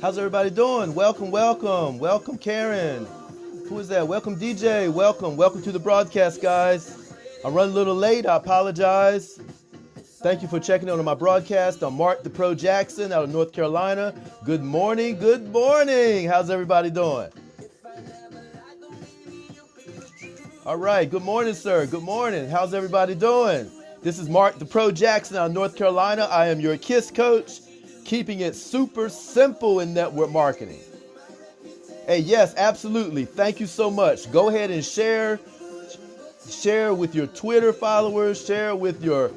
How's everybody doing? Welcome, welcome. Welcome, Karen. Who is that? Welcome, DJ. Welcome. Welcome to the broadcast, guys. I'm running a little late. I apologize. Thank you for checking in on my broadcast. I'm Mark the Pro Jackson out of North Carolina. Good morning. Good morning. How's everybody doing? All right. Good morning, sir. Good morning. How's everybody doing? This is Mark the Pro Jackson out of North Carolina. I am your KISS coach, keeping it super simple in network marketing. Hey, yes, absolutely. Thank you so much. Go ahead and share with your Twitter followers, share with your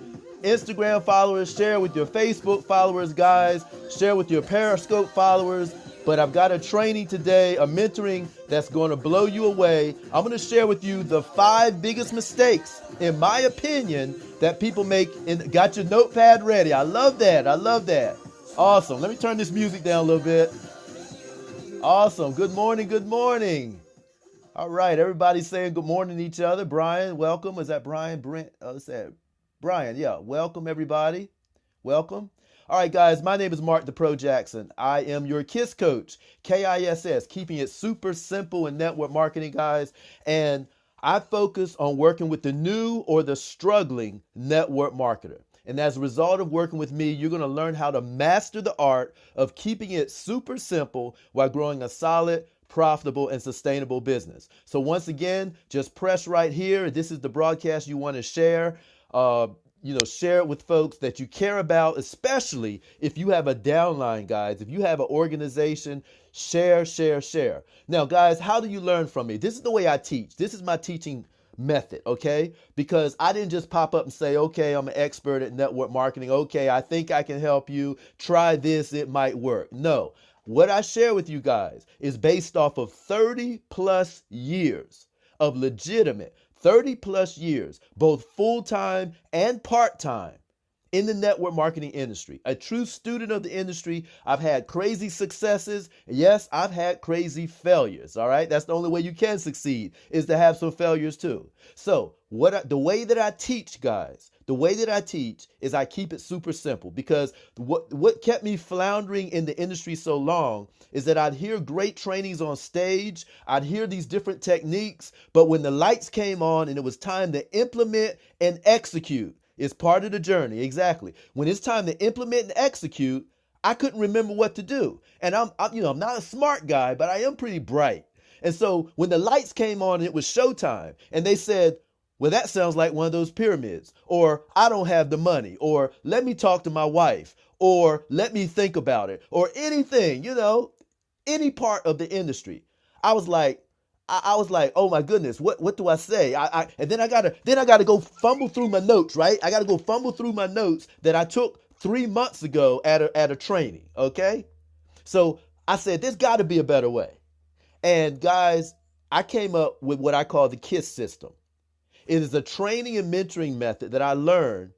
Instagram followers, share with your Facebook followers, guys, share with your Periscope followers. But I've got a training today, a mentoring that's going to blow you away. I'm going to share with you the 5 biggest mistakes, in my opinion, that people make. And got your notepad ready. I love that. I love that. Awesome. Let me turn this music down a little bit. Awesome. Good morning. Good morning. All right. Everybody's saying good morning to each other. Brian, welcome. Is that Brian? Brent? What's that? Brian. Yeah. Welcome, everybody. Welcome. All right, guys. My name is Mark the Pro Jackson. I am your KISS coach, KISS, keeping it super simple in network marketing, guys. And I focus on working with the new or the struggling network marketer. And as a result of working with me, you're going to learn how to master the art of keeping it super simple while growing a solid, profitable, and sustainable business. So once again, just press right here. This is the broadcast you want to share. Share it with folks that you care about, especially if you have a downline, guys. If you have an organization, share. Now, guys, how do you learn from me? This is the way I teach. This is my teaching method, okay? Because I didn't just pop up and say, okay, I'm an expert at network marketing. Okay, I think I can help you. Try this, it might work. No, what I share with you guys is based off of 30 plus years of legitimate, 30 plus years, both full-time and part-time, in the network marketing industry. A true student of the industry. I've had crazy successes. Yes, I've had crazy failures. All right. That's the only way you can succeed, is to have some failures too. So the way that I teach, guys, the way that I teach is I keep it super simple, because what kept me floundering in the industry so long is that I'd hear great trainings on stage. I'd hear these different techniques, but when the lights came on and it was time to implement and execute, it's part of the journey. Exactly. When it's time to implement and execute, I couldn't remember what to do. And I'm not a smart guy, but I am pretty bright. And so when the lights came on and it was showtime, and they said, well, that sounds like one of those pyramids, or I don't have the money, or let me talk to my wife, or let me think about it, or anything, any part of the industry. I was like, oh my goodness, what do I say? And then I gotta go fumble through my notes, right? I gotta go fumble through my notes that I took 3 months ago at a training. Okay, so I said there's got to be a better way, and guys, I came up with what I call the KISS system. It is a training and mentoring method that I learned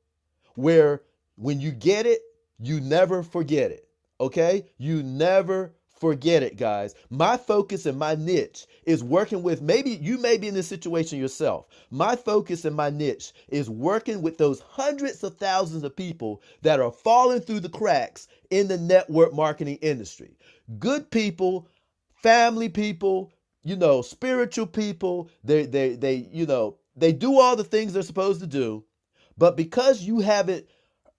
where when you get it, you never forget it. Okay, you never forget it, guys. My focus and my niche is working with, maybe you may be in this situation yourself. My focus and my niche is working with those hundreds of thousands of people that are falling through the cracks in the network marketing industry. Good people, family people, spiritual people. They do all the things they're supposed to do, but because you haven't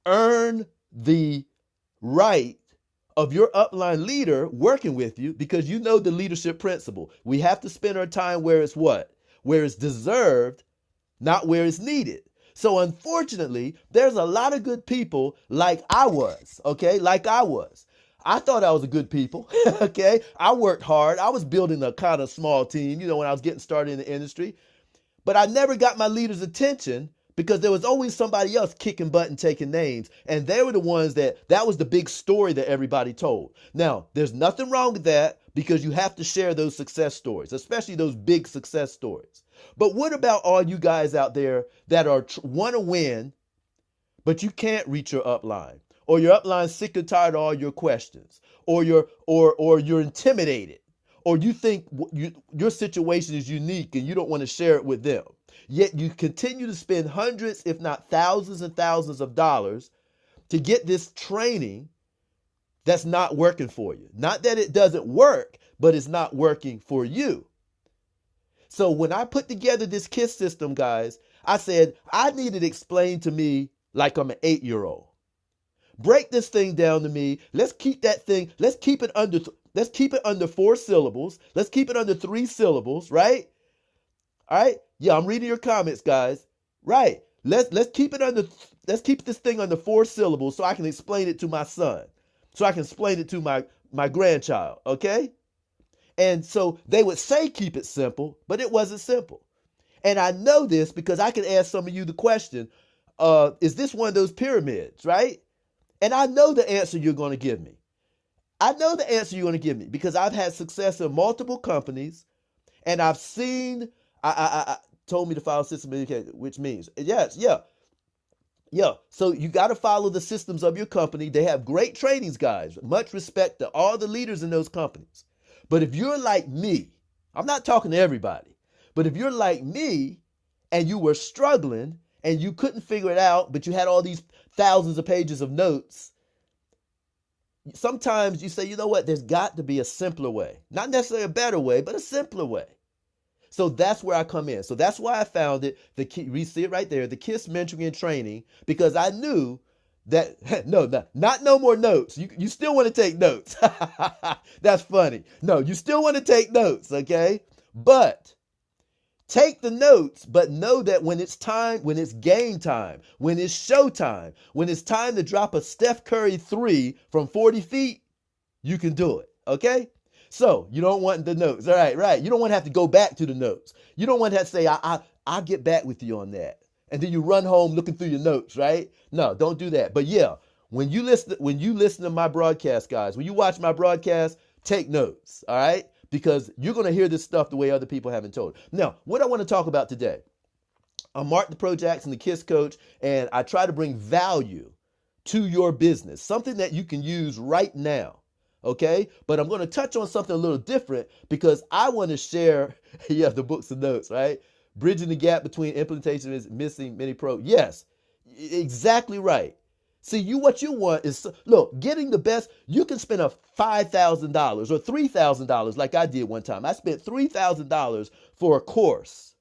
earned the right of your upline leader working with you, because you know the leadership principle. We have to spend our time where it's what? Where it's deserved, not where it's needed. So unfortunately, there's a lot of good people like I was, okay? Like I was. I thought I was a good people, okay? I worked hard. I was building a kind of small team, when I was getting started in the industry. But I never got my leader's attention because there was always somebody else kicking butt and taking names. And they were the ones that was the big story that everybody told. Now, there's nothing wrong with that, because you have to share those success stories, especially those big success stories. But what about all you guys out there that want to win, but you can't reach your upline, or your upline's sick and tired of all your questions, or you're intimidated, or you think your situation is unique and you don't want to share it with them? Yet you continue to spend hundreds, if not thousands and thousands of dollars to get this training that's not working for you. Not that it doesn't work, but it's not working for you. So when I put together this KISS system, guys, I said I need it explained to me like I'm an 8-year-old. Break this thing down to me. Let's keep that thing. Let's keep it under 4 syllables. Let's keep it under 3 syllables, right? All right? Yeah, I'm reading your comments, guys. Right. Let's keep it under let's keep this thing under 4 syllables so I can explain it to my son. So I can explain it to my grandchild, okay? And so they would say keep it simple, but it wasn't simple. And I know this because I can ask some of you the question, is this one of those pyramids, right? And I know the answer you're going to give me. I know the answer you're going to give me because I've had success in multiple companies and I've seen, I told me to follow system indicator, which means, yes, yeah. Yeah, so you got to follow the systems of your company. They have great trainings, guys. Much respect to all the leaders in those companies. But if you're like me, I'm not talking to everybody, but if you're like me and you were struggling and you couldn't figure it out, but you had all these thousands of pages of notes, sometimes you say, you know what, there's got to be a simpler way. Not necessarily a better way, but a simpler way. So that's where I come in. So that's why I found it. We see it right there, the KISS mentoring and training, because I knew that, not no more notes. You still want to take notes. That's funny. No, you still want to take notes, okay? But take the notes, but know that when it's time, when it's game time, when it's show time, when it's time to drop a Steph Curry 3 from 40 feet, you can do it, okay? So you don't want the notes. All right, right. You don't want to have to go back to the notes. You don't want to have to say, I'll get back with you on that. And then you run home looking through your notes, right? No, don't do that. But yeah, when you listen to my broadcast, guys, when you watch my broadcast, take notes, all right? Because you're going to hear this stuff the way other people haven't told. Now, what I want to talk about today, I'm Mark the Pro Jackson, the KISS coach, and I try to bring value to your business, something that you can use right now. Okay, but I'm going to touch on something a little different because I want to share, yeah, the books and notes, right? Bridging the gap between implementation and missing many pro. Yes, exactly right. See, what you want is, look, getting the best. You can spend a $5,000 or $3,000 like I did one time. I spent $3,000 for a course.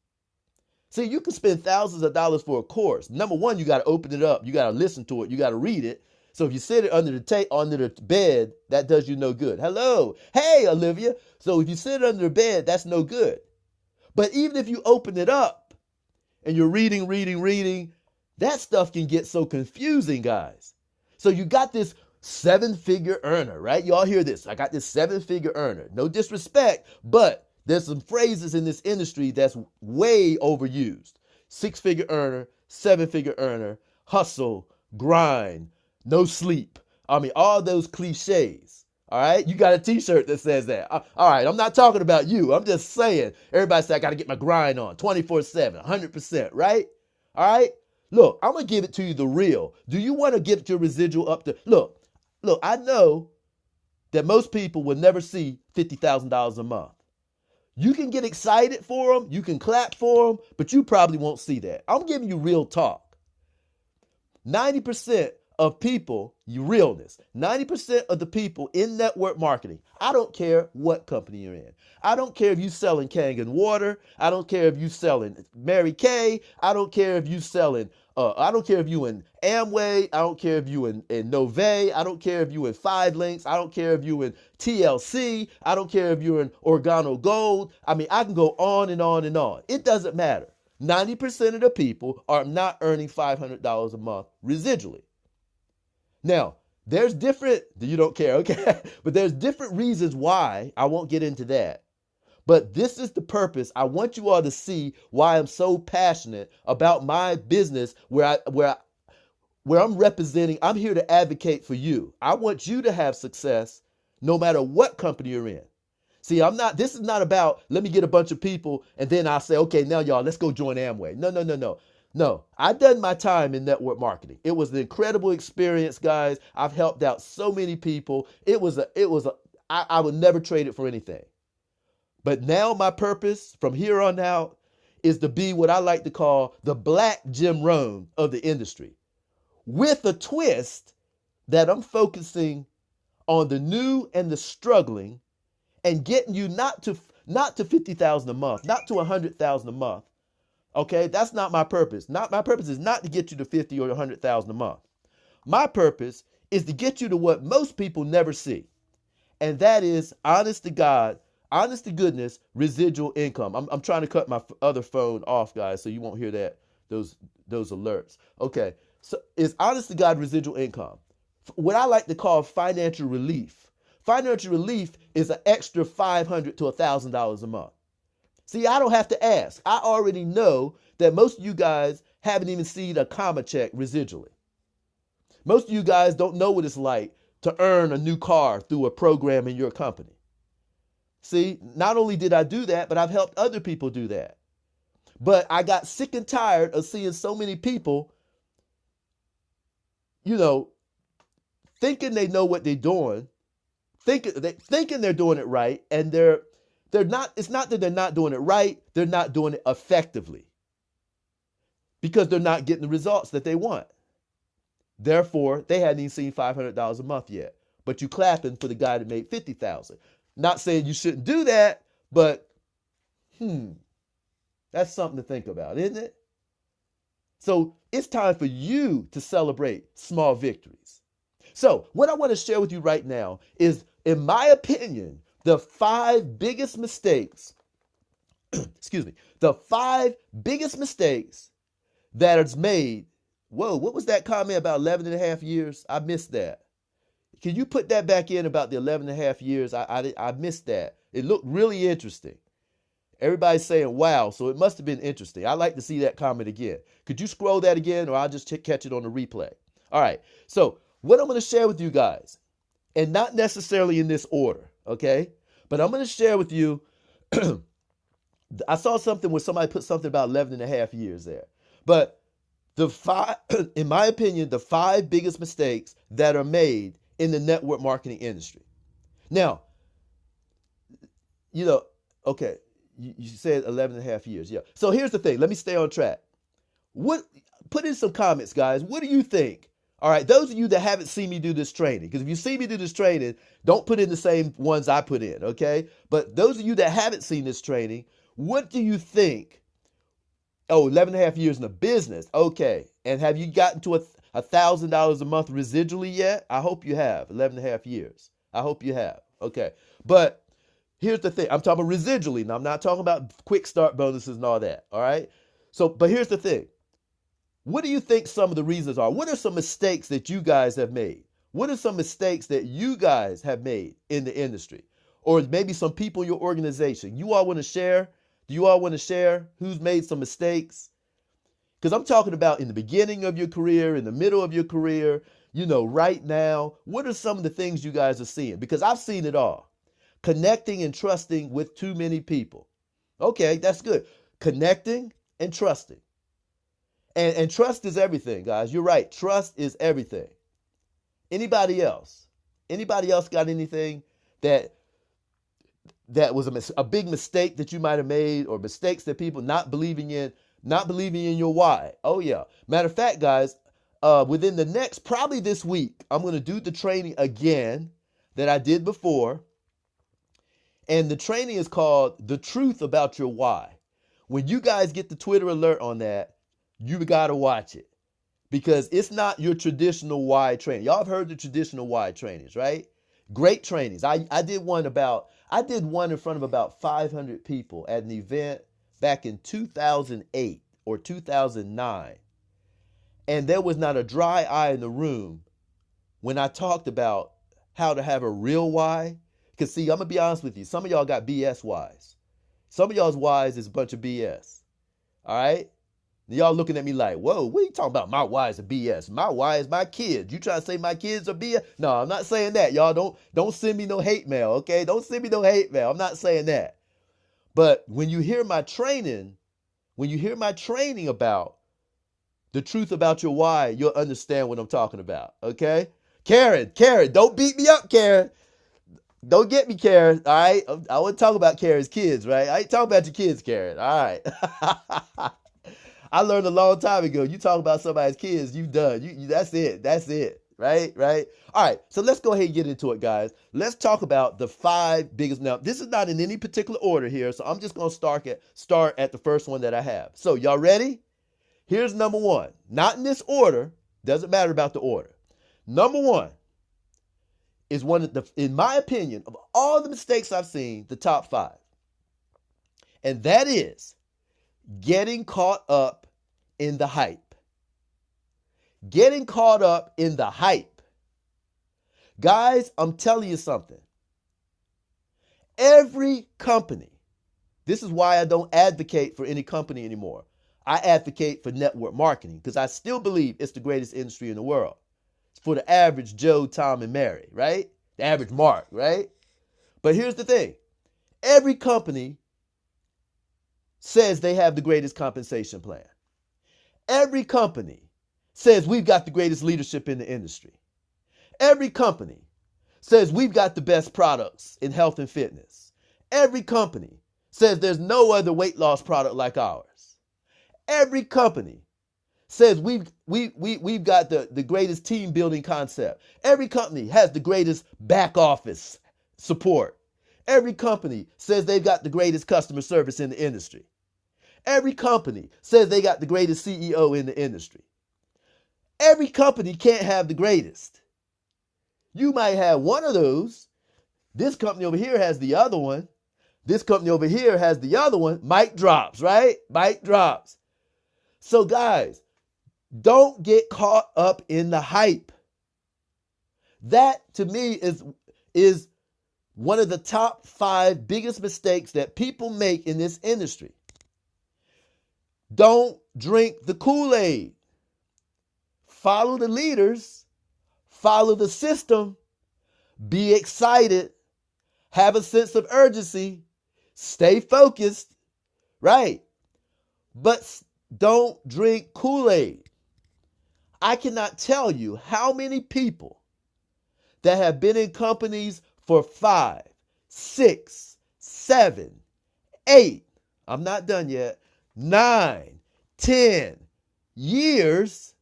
See, you can spend thousands of dollars for a course. Number one, you got to open it up. You got to listen to it. You got to read it. So if you sit it under the bed, that does you no good. Hello. Hey, Olivia. So if you sit under the bed, that's no good. But even if you open it up and you're reading, that stuff can get so confusing, guys. So you got this 7-figure earner, right? Y'all hear this. I got this 7-figure earner. No disrespect, but there's some phrases in this industry that's way overused. 6-figure earner, 7-figure earner, hustle, grind, no sleep. I mean, all those cliches. All right. You got a t-shirt that says that. All right. I'm not talking about you. I'm just saying, everybody say I got to get my grind on 24/7, 100%. Right. All right. Look, I'm going to give it to you the real. Do you want to get your residual up to look, I know that most people will never see $50,000 a month. You can get excited for them. You can clap for them, but you probably won't see that. I'm giving you real talk. 90% of people, realness, 90% of the people in network marketing, I don't care what company you're in. I don't care if you're selling Kangen water. I don't care if you're selling Mary Kay. I don't care if you're selling, I don't care if you in Amway. I don't care if you in Nove. I don't care if you in 5 Links. I don't care if you in TLC. I don't care if you're in Organo Gold. I mean, I can go on and on and on. It doesn't matter. 90% of the people are not earning $500 a month residually. Now, there's different, you don't care, okay? But there's different reasons why. I won't get into that. But this is the purpose. I want you all to see why I'm so passionate about my business where I'm representing, I'm here to advocate for you. I want you to have success no matter what company you're in. See, this is not about, let me get a bunch of people and then I'll say, okay, now y'all, let's go join Amway. No, I've done my time in network marketing. It was an incredible experience, guys. I've helped out so many people. I would never trade it for anything. But now my purpose from here on out is to be what I like to call the black Jim Rohn of the industry, with a twist that I'm focusing on the new and the struggling and getting you not to 50,000 a month, not to 100,000 a month. Okay, that's not my purpose. Not my purpose is not to get you to 50 or 100,000 a month. My purpose is to get you to what most people never see, and that is honest to God, honest to goodness, residual income. I'm trying to cut my other phone off, guys, so you won't hear those alerts. Okay, so it's honest to God residual income. What I like to call financial relief. Financial relief is an extra $500 to $1,000 a month. See, I don't have to ask. I already know that most of you guys haven't even seen a comma check residually. Most of you guys don't know what it's like to earn a new car through a program in your company. See, not only did I do that, but I've helped other people do that. But I got sick and tired of seeing so many people, thinking they know what they're doing, thinking they're doing it right, and they're not. It's not that they're not doing it right, they're not doing it effectively because they're not getting the results that they want. Therefore, they hadn't even seen $500 a month yet. But you clapping for the guy that made 50,000. Not saying you shouldn't do that, but that's something to think about, isn't it? So it's time for you to celebrate small victories. So what I want to share with you right now is, in my opinion, the 5 biggest mistakes, the 5 biggest mistakes that is made. Whoa, what was that comment about 11 and a half years? I missed that. Can you put that back in about the 11 and a half years? I missed that. It looked really interesting. Everybody's saying, wow, so it must have been interesting. I'd like to see that comment again. Could you scroll that again, or I'll just catch it on the replay? All right, so what I'm going to share with you guys, and not necessarily in this order, okay? But I'm going to share with you, I saw something where somebody put something about 11 and a half years there. But in my opinion, the 5 biggest mistakes that are made in the network marketing industry. Now, okay, you said 11 and a half years. Yeah. So here's the thing. Let me stay on track. Put in some comments, guys. What do you think? All right, those of you that haven't seen me do this training, because if you see me do this training, don't put in the same ones I put in, okay? But those of you that haven't seen this training, what do you think? Oh, 11 and a half years in the business. Okay. And have you gotten to $1,000 a month residually yet? I hope you have. 11 and a half years. I hope you have. Okay. But here's the thing. I'm talking about residually. Now, I'm not talking about quick start bonuses and all that. All right. So, but here's the thing. What do you think some of the reasons are? What are some mistakes that you guys have made? What are some mistakes that you guys have made in the industry? Or maybe some people in your organization? You all want to share? Do you all want to share who's made some mistakes? Because I'm talking about in the beginning of your career, in the middle of your career, right now. What are some of the things you guys are seeing? Because I've seen it all. Connecting and trusting with too many people. Okay, that's good. Connecting and trusting. And trust is everything, guys. You're right. Trust is everything. Anybody else? Anybody else got anything that was a big mistake that you might have made, or mistakes that people not believing in your why? Oh yeah. Matter of fact, guys, within the next, probably this week, I'm going to do the training again that I did before. And the training is called The Truth About Your Why. When you guys get the Twitter alert on that, you got to watch it, because it's not your traditional why training. Y'all have heard the traditional why trainings, right? Great trainings. I did one in front of about 500 people at an event back in 2008 or 2009. And there was not a dry eye in the room when I talked about how to have a real why. Because see, I'm going to be honest with you. Some of y'all got BS whys. Some of y'all's whys is a bunch of BS. All right? Y'all looking at me like, whoa, what are you talking about? My why is a BS. My why is my kids. You trying to say my kids are BS? No, I'm not saying that. Y'all don't send me no hate mail, okay? Don't send me no hate mail. I'm not saying that. But when you hear my training about the truth about your why, you'll understand what I'm talking about, okay? Karen, don't beat me up, Karen. Don't get me, Karen, all right? I want to talk about Karen's kids, right? I ain't talking about your kids, Karen, all right? I learned a long time ago, you talk about somebody's kids, you done. That's it. right? All right, so let's go ahead and get into it, guys. Let's talk about the 5 biggest. Now, this is not in any particular order here, so I'm just going to start at the first one that I have. So, y'all ready? Here's number 1. Not in this order. Doesn't matter about the order. Number 1 is one of the, in my opinion, of all the mistakes I've seen, the top 5. And that is getting caught up in the hype. Getting caught up in the hype. Guys, I'm telling you something. Every company, this is why I don't advocate for any company anymore. I advocate for network marketing because I still believe it's the greatest industry in the world. It's for the average Joe, Tom, and Mary, right? The average Mark, right? But here's the thing. Every company says they have the greatest compensation plan. Every company says we've got the greatest leadership in the industry. Every company says we've got the best products in health and fitness. Every company says there's no other weight loss product like ours. Every company says we've got the greatest team building concept. Every company has the greatest back office support. Every company says they've got the greatest customer service in the industry. Every company says they got the greatest CEO in the industry. Every company can't have the greatest. You might have one of those. This company over here has the other one. This company over here has the other one. Mic drops, right? Mic drops. So guys, don't get caught up in the hype. That to me is one of the top 5 biggest mistakes that people make in this industry. Don't drink the Kool-Aid. Follow the leaders. Follow the system. Be excited. Have a sense of urgency. Stay focused. Right? But don't drink Kool-Aid. I cannot tell you how many people that have been in companies for 5, 6, 7, 8, I'm not done yet, 9, 10 years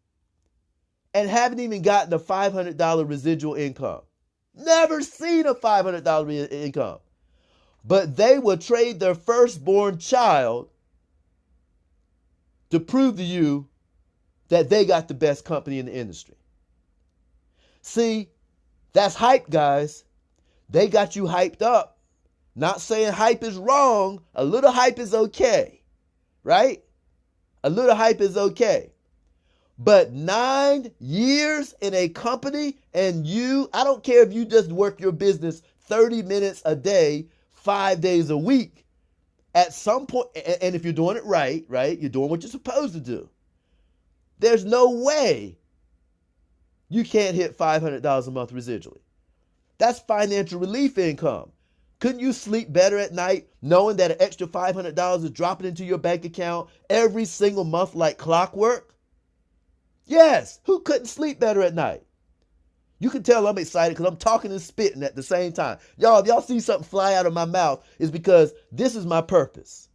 and haven't even gotten a $500 residual income. Never seen a $500 income. But they will trade their firstborn child to prove to you that they got the best company in the industry. See, that's hype, guys. They got you hyped up. Not saying hype is wrong. A little hype is okay, right? A little hype is okay. But 9 years in a company and I don't care if you just work your business 30 minutes a day, 5 days a week. At some point, and if you're doing it right, you're doing what you're supposed to do. There's no way you can't hit $500 a month residually. That's financial relief income. Couldn't you sleep better at night knowing that an extra $500 is dropping into your bank account every single month like clockwork? Yes, who couldn't sleep better at night? You can tell I'm excited because I'm talking and spitting at the same time. Y'all, if y'all see something fly out of my mouth, it's because this is my purpose.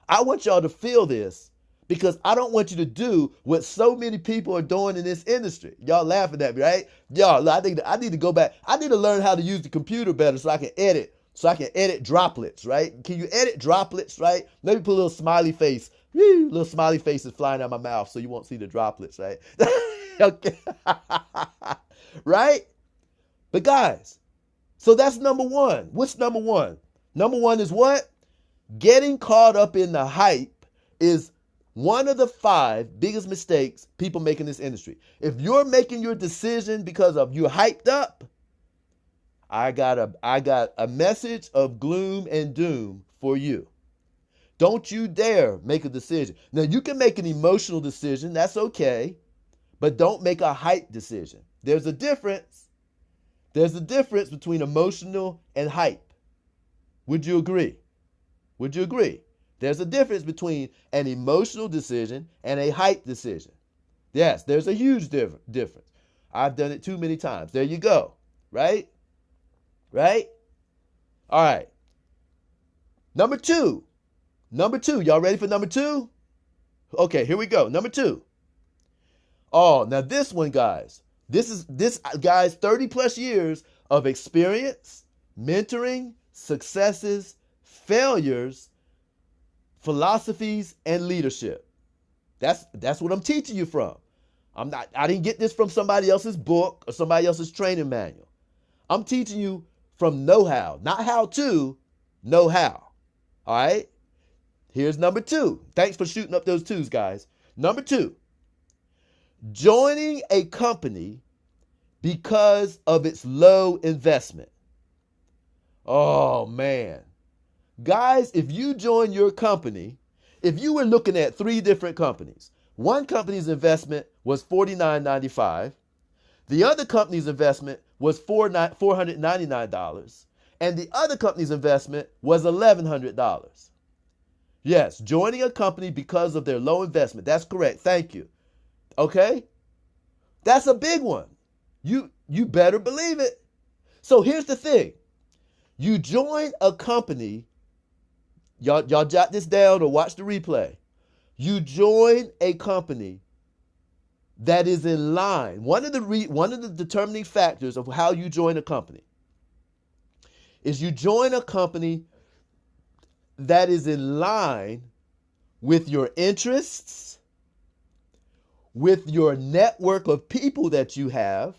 I want y'all to feel this because I don't want you to do what so many people are doing in this industry. Y'all laughing at me, right? Y'all, I need to go back. I need to learn how to use the computer better so I can edit droplets, right? Can you edit droplets, right? Maybe put a little smiley face. Woo, little smiley faces flying out of my mouth so you won't see the droplets, right? Okay. Right? But guys, so that's number 1. What's number 1? Number 1 is what? Getting caught up in the hype is one of the 5 biggest mistakes people make in this industry. If you're making your decision because of you're hyped up, I got a message of gloom and doom for you. Don't you dare make a decision. Now, you can make an emotional decision. That's okay. But don't make a hype decision. There's a difference. There's a difference between emotional and hype. Would you agree? Would you agree? There's a difference between an emotional decision and a hype decision. Yes, there's a huge difference. I've done it too many times. There you go. Right? Right? All right. Number 2. Number 2. Y'all ready for number 2? Okay, here we go. Number 2. Oh, now this one, guys. This guy's 30 plus years of experience, mentoring, successes, failures, philosophies, and leadership. That's what I'm teaching you from. I didn't get this from somebody else's book or somebody else's training manual. I'm teaching you from know-how, not how to, know-how. All right? Here's number 2. Thanks for shooting up those 2s, guys. Number 2, joining a company because of its low investment. Oh, man. Guys, if you join your company, if you were looking at 3 different companies, one company's investment was $49.95. The other company's investment was $499. And the other company's investment was $1,100. Yes, joining a company because of their low investment. That's correct. Thank you. Okay? That's a big one. You better believe it. So here's the thing. You join a company, y'all jot this down or watch the replay. You join a company that is in line. One of the determining factors of how you join a company is you join a company that is in line with your interests, with your network of people that you have.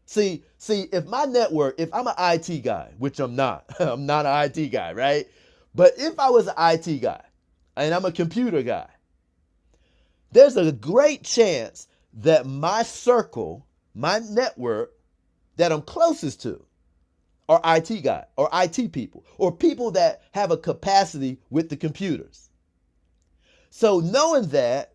See, if my network, if I'm an IT guy, which I'm not, I'm not an IT guy, right? But if I was an IT guy and I'm a computer guy, there's a great chance that my circle, my network that I'm closest to are IT guy or IT people or people that have a capacity with the computers. So knowing that,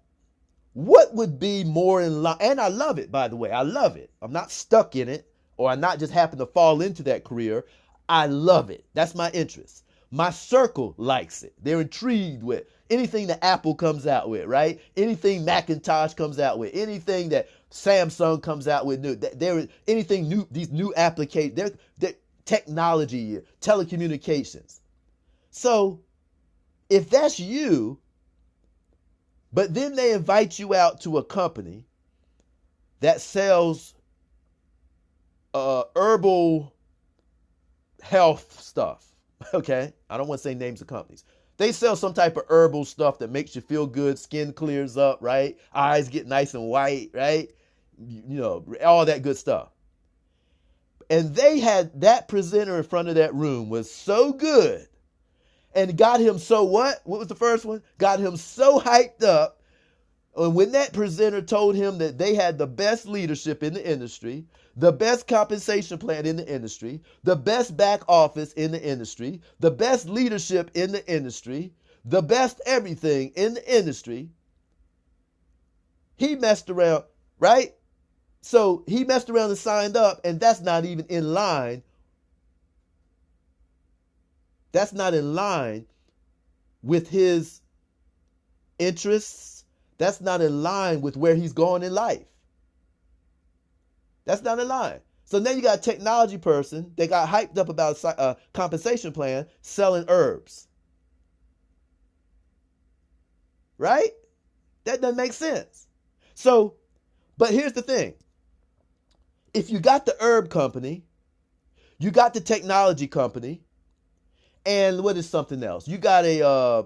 what would be more in line? And I love it, by the way. I love it. I'm not stuck in it, or I not just happen to fall into that career. I love it. That's my interest. My circle likes it. They're intrigued with anything that Apple comes out with, right? Anything Macintosh comes out with, anything that Samsung comes out with new. There, anything new, these new applications, they're technology, telecommunications. So if that's you, but then they invite you out to a company that sells herbal health stuff. Okay? I don't want to say names of companies. They sell some type of herbal stuff that makes you feel good, skin clears up, right? Eyes get nice and white, right? You know, all that good stuff. And they had that presenter in front of that room was so good and got him so what? What was the first one? Got him so hyped up. And when that presenter told him that they had the best leadership in the industry, the best compensation plan in the industry, the best back office in the industry, the best leadership in the industry, the best everything in the industry, he messed around, right? So he messed around and signed up, and that's not even in line. That's not in line with his interests. That's not in line with where he's going in life. That's not in line. So now you got a technology person that got hyped up about a compensation plan selling herbs. Right? That doesn't make sense. So, but here's the thing. If you got the herb company, you got the technology company, and what is something else? You got a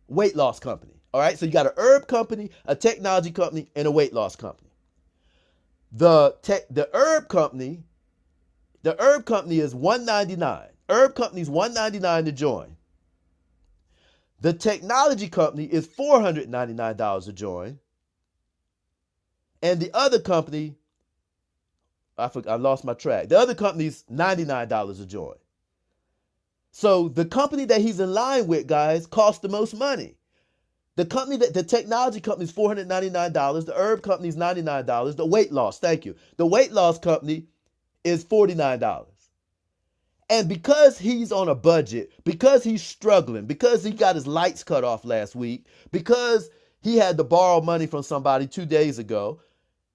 weight loss company. All right. So you got a herb company, a technology company, and a weight loss company. The herb company is $199. Herb company is $199 to join. The technology company is $499 to join. And the other company, I lost my track. The other company is $99 to join. So the company that he's in line with, guys, costs the most money. The technology company is $499. The herb company is $99. The weight loss, thank you. The weight loss company is $49. And because he's on a budget, because he's struggling, because he got his lights cut off last week, because he had to borrow money from somebody 2 days ago,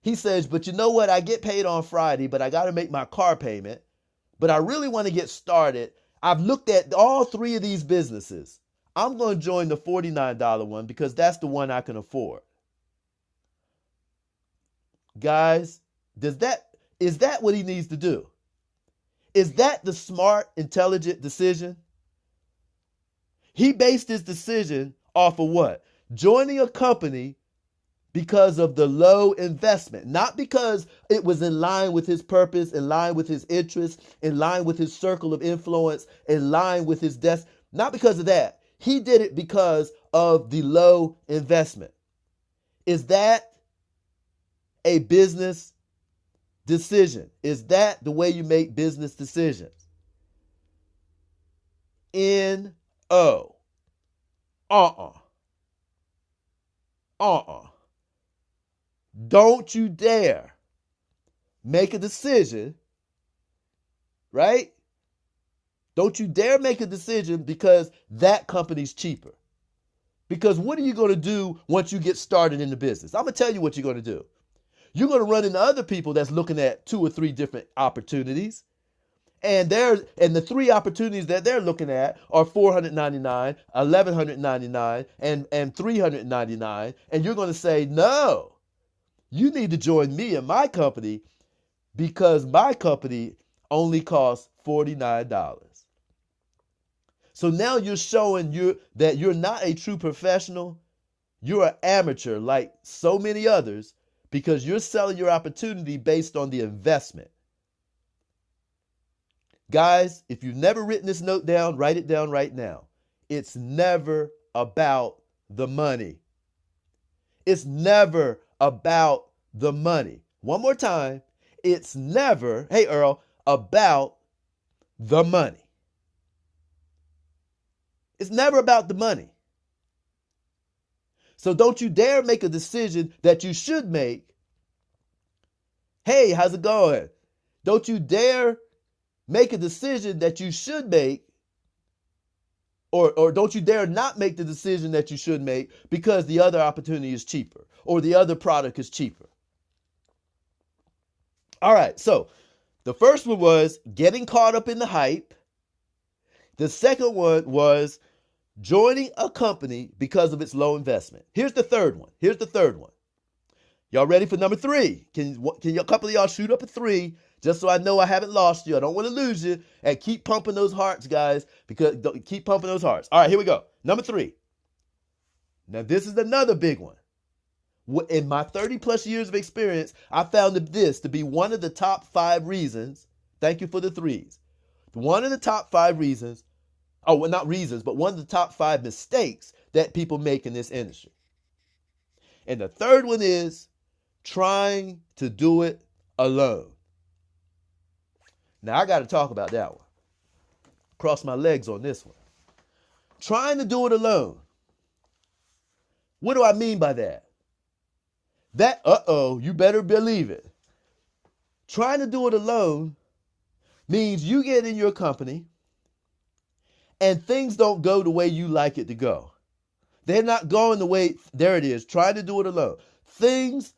he says, but you know what? I get paid on Friday, but I got to make my car payment. But I really want to get started. I've looked at all 3 of these businesses. I'm going to join the $49 one because that's the one I can afford. Guys, is that what he needs to do? Is that the smart, intelligent decision? He based his decision off of what? Joining a company because of the low investment, not because it was in line with his purpose, in line with his interests, in line with his circle of influence, in line with his desk. Not because of that. He did it because of the low investment. Is that a business decision? Is that the way you make business decisions? N-O. Uh-uh. Uh-uh. Don't you dare make a decision, right? Don't you dare make a decision because that company's cheaper. Because what are you going to do once you get started in the business? I'm going to tell you what you're going to do. You're going to run into other people that's looking at 2 or 3 different opportunities. And the 3 opportunities that they're looking at are $499, $1,199, and $399. And you're going to say, no, you need to join me in my company because my company only costs $49. So now you're showing that you're not a true professional. You're an amateur like so many others because you're selling your opportunity based on the investment. Guys, if you've never written this note down, write it down right now. It's never about the money. It's never about the money. One more time. It's never, hey Earl, about the money. It's never about the money. So don't you dare make a decision that you should make. Hey, how's it going? Don't you dare make a decision that you should make, or don't you dare not make the decision that you should make because the other opportunity is cheaper or the other product is cheaper. All right, so the first one was getting caught up in the hype. The second one was joining a company because of its low investment. Here's the third one. Y'all ready for number 3? Can a couple of y'all shoot up a 3 just so I know I haven't lost you? I don't want to lose you. And keep pumping those hearts, guys, because keep pumping those hearts. All right, here we go. Number 3. Now, this is another big one. In my 30 plus years of experience, I found this to be one of the top 5 reasons. Thank you for the 3s. One of the top 5 reasons. Oh, well, not reasons, but one of the top 5 mistakes that people make in this industry. And the third one is trying to do it alone. Now, I got to talk about that one. Cross my legs on this one. Trying to do it alone. What do I mean by that? You better believe it. Trying to do it alone means you get in your company and things don't go the way you like it to go. They're not going the way, there it is, trying to do it alone. Things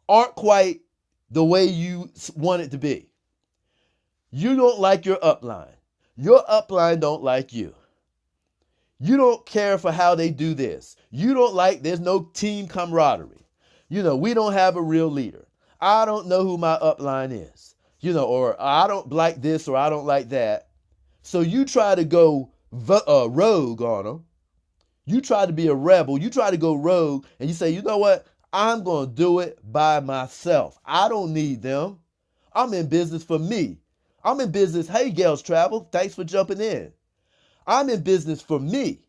aren't quite the way you want it to be. You don't like your upline. Your upline don't like you. You don't care for how they do this. There's no team camaraderie. We don't have a real leader. I don't know who my upline is. Or I don't like this or I don't like that. So you try to go rogue on them. You try to be a rebel. You try to go rogue and you say, you know what? I'm going to do it by myself. I don't need them. I'm in business for me. I'm in business. Hey, Gals Travel. Thanks for jumping in. I'm in business for me.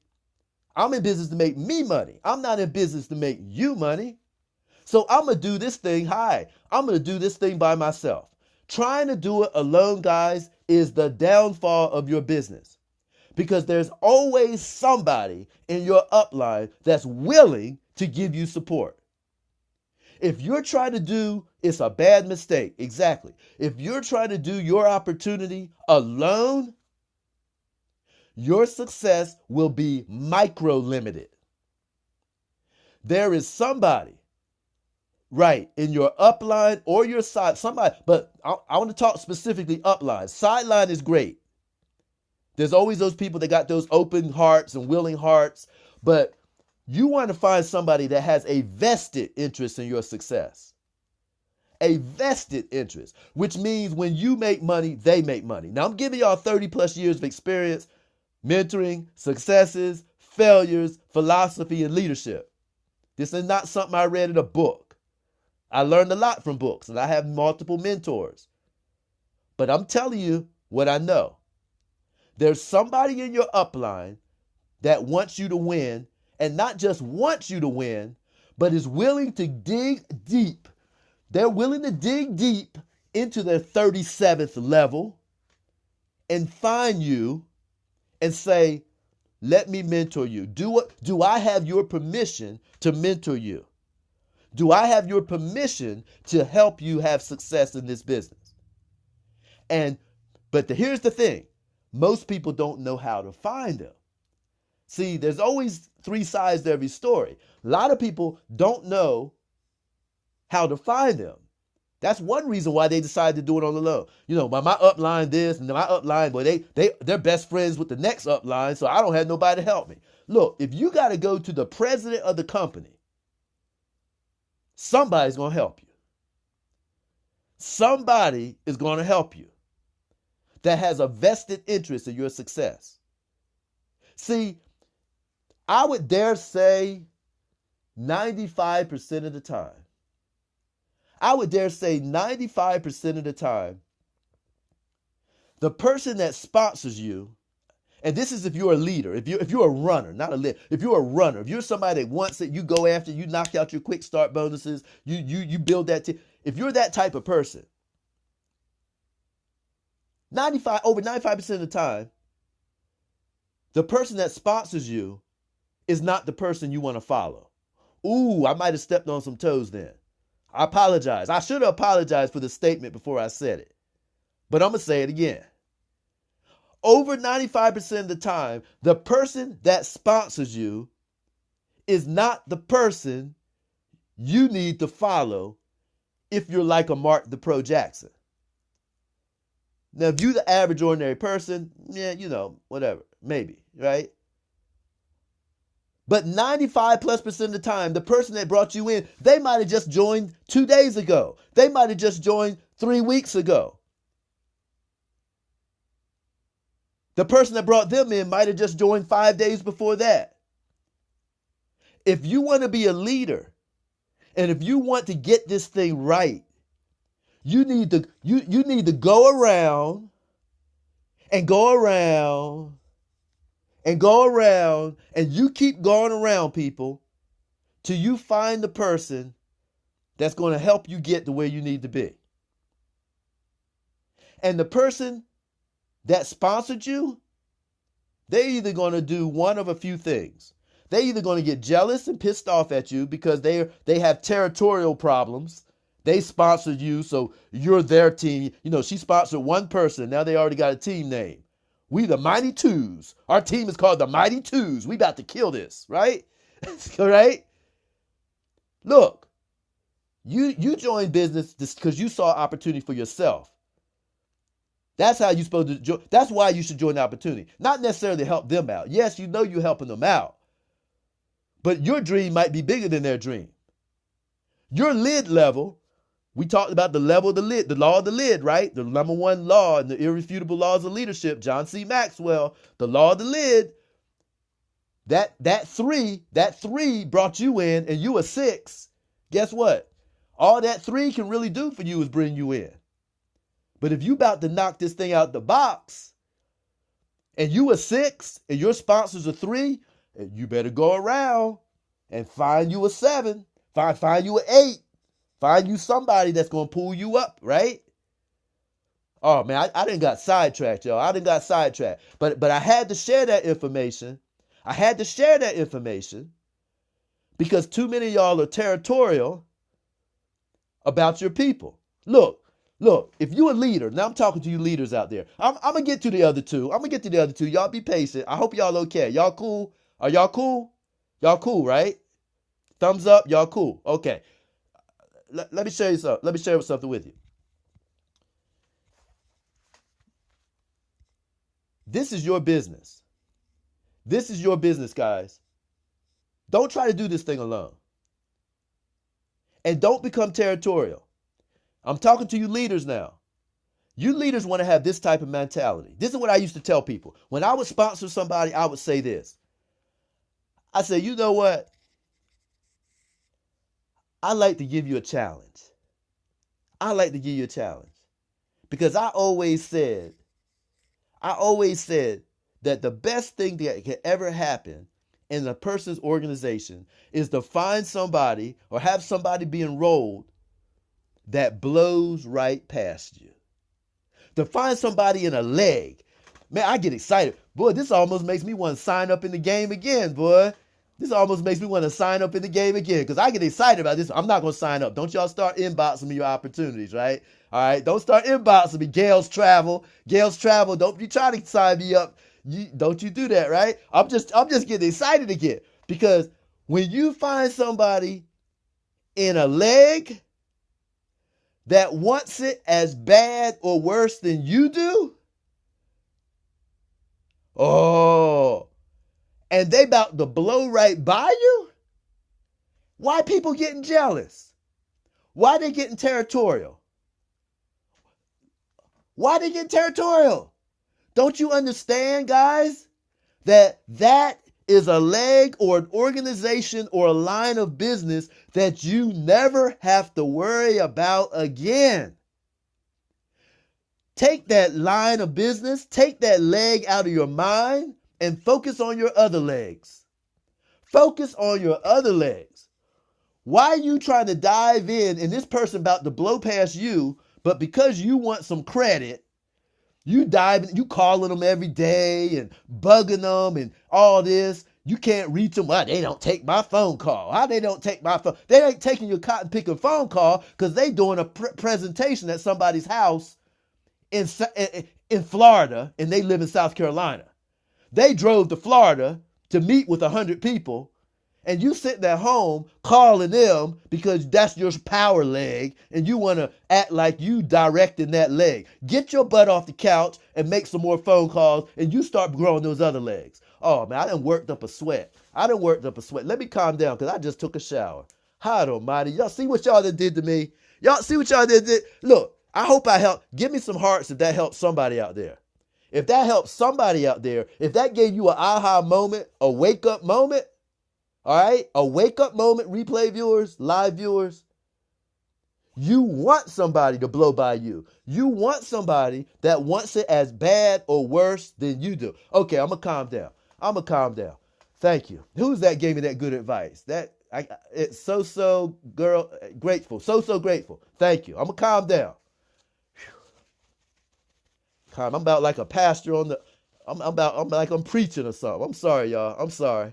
I'm in business to make me money. I'm not in business to make you money. So I'm going to do this thing. I'm going to do this thing by myself. Trying to do it alone, guys, is the downfall of your business. Because there's always somebody in your upline that's willing to give you support. If you're trying to do, it's a bad mistake. Exactly. If you're trying to do your opportunity alone, your success will be micro-limited. There is somebody, right, in your upline or your side, but I want to talk specifically upline. Sideline is great. There's always those people that got those open hearts and willing hearts, but you want to find somebody that has a vested interest in your success. A vested interest, which means when you make money, they make money. Now, I'm giving y'all 30 plus years of experience, mentoring, successes, failures, philosophy, and leadership. This is not something I read in a book. I learned a lot from books, and I have multiple mentors. But I'm telling you what I know. There's somebody in your upline that wants you to win, and not just wants you to win, but is willing to dig deep. They're willing to dig deep into their 37th level and find you and say, let me mentor you. Do I have your permission to mentor you? Do I have your permission to help you have success in this business? But here's the thing. Most people don't know how to find them. See, there's always three sides to every story. A lot of people don't know how to find them. That's one reason why they decided to do it on the low. You know, my upline this and my upline, boy, they're best friends with the next upline, so I don't have nobody to help me. Look, if you got to go to the president of the company, somebody's going to help you. Somebody is going to help you that has a vested interest in your success. See, I would dare say 95% of the time, I would dare say 95% of the time, the person that sponsors you, and this is if you're a leader, if you're a runner, not a leader, if you're a runner, if you're somebody that wants it, you go after, you knock out your quick start bonuses, you build that team. If you're that type of person, over 95% of the time, the person that sponsors you is not the person you want to follow. Ooh, I might have stepped on some toes then. I apologize. I should have apologized for the statement before I said it. But I'm going to say it again. Over 95% of the time, the person that sponsors you is not the person you need to follow if you're like a Mark the Pro Jackson. Now, if you're the average ordinary person, yeah, you know, whatever, maybe, right? But 95+% of the time, the person that brought you in, they might have just joined 2 days ago. They might have just joined 3 weeks ago. The person that brought them in might have just joined 5 days before that. If you want to be a leader, and if you want to get this thing right, you need to go around and go around and go around, and you keep going around people till you find the person that's going to help you get to where you need to be. And the person that sponsored you, they're either going to do one of a few things. They're either going to get jealous and pissed off at you because they have territorial problems. They sponsored you, so you're their team. You know, she sponsored one person. Now they already got a team name. We the Mighty Twos. Our team is called the Mighty Twos. We about to kill this, right? All right? Look, you joined business because you saw opportunity for yourself. That's how you're supposed to join. That's why you should join the opportunity. Not necessarily to help them out. Yes, you know you're helping them out. But your dream might be bigger than their dream. Your lid level, we talked about the level of the lid, the law of the lid, right? The number one law in the irrefutable laws of leadership, John C. Maxwell, the law of the lid. That three brought you in and you a 6. Guess what? All that 3 can really do for you is bring you in. But if you about to knock this thing out the box and you a 6 and your sponsors a 3, you better go around and find you a 7, find you an 8, find you somebody that's going to pull you up, right? Oh, man, I done got sidetracked, y'all. I done got sidetracked. But I had to share that information. I had to share that information because too many of y'all are territorial about your people. Look, if you a leader, now I'm talking to you leaders out there. I'm going to get to the other two. Y'all be patient. I hope y'all okay. Y'all cool? Are y'all cool? Y'all cool, right? Thumbs up. Y'all cool. Okay. Let me show you something. Let me share something with you. This is your business. This is your business, guys. Don't try to do this thing alone. And don't become territorial. I'm talking to you leaders now. You leaders want to have this type of mentality. This is what I used to tell people. When I would sponsor somebody, I would say this. I say, you know what? I like to give you a challenge. I like to give you a challenge. Because I always said that the best thing that can ever happen in a person's organization is to find somebody or have somebody be enrolled that blows right past you. To find somebody in a leg. Man, I get excited. Boy, this almost makes me want to sign up in the game again, boy. This almost makes me want to sign up in the game again because I get excited about this. I'm not going to sign up. Don't y'all start inboxing me your opportunities, right? All right. Don't start inboxing me. Gales Travel. Gales Travel. Don't be trying to sign me up. Don't you do that, right? I'm just getting excited again because when you find somebody in a leg that wants it as bad or worse than you do, oh, and they about to blow right by you, why people getting jealous? Why they getting territorial? Why they getting territorial? Don't you understand, guys, that is a leg or an organization or a line of business that you never have to worry about again? Take that line of business, take that leg out of your mind, and focus on your other legs. Focus on your other legs. Why are you trying to dive in and this person about to blow past you, but because you want some credit, you diving, you calling them every day and bugging them and all this. You can't reach them. Well, they don't take my phone call. How they don't take my phone? They ain't taking your cotton picking phone call because they doing a presentation at somebody's house in Florida and they live in South Carolina. They drove to Florida to meet with 100 people and you sitting at home calling them because that's your power leg and you want to act like you directing that leg. Get your butt off the couch and make some more phone calls and you start growing those other legs. Oh man, I done worked up a sweat. Let me calm down because I just took a shower. God almighty. Y'all see what y'all did to me? Y'all see what y'all did? Look, I hope I helped. Give me some hearts if that helps somebody out there. If that helps somebody out there, if that gave you an aha moment, a wake up moment, all right, a wake up moment, replay viewers, live viewers, you want somebody to blow by you. You want somebody that wants it as bad or worse than you do. Okay, I'm going to calm down. Thank you. Who's that gave me that good advice? It's so girl, grateful. So grateful. Thank you. I'm going to calm down. I'm about like a pastor I'm like I'm preaching or something. I'm sorry, y'all. I'm sorry.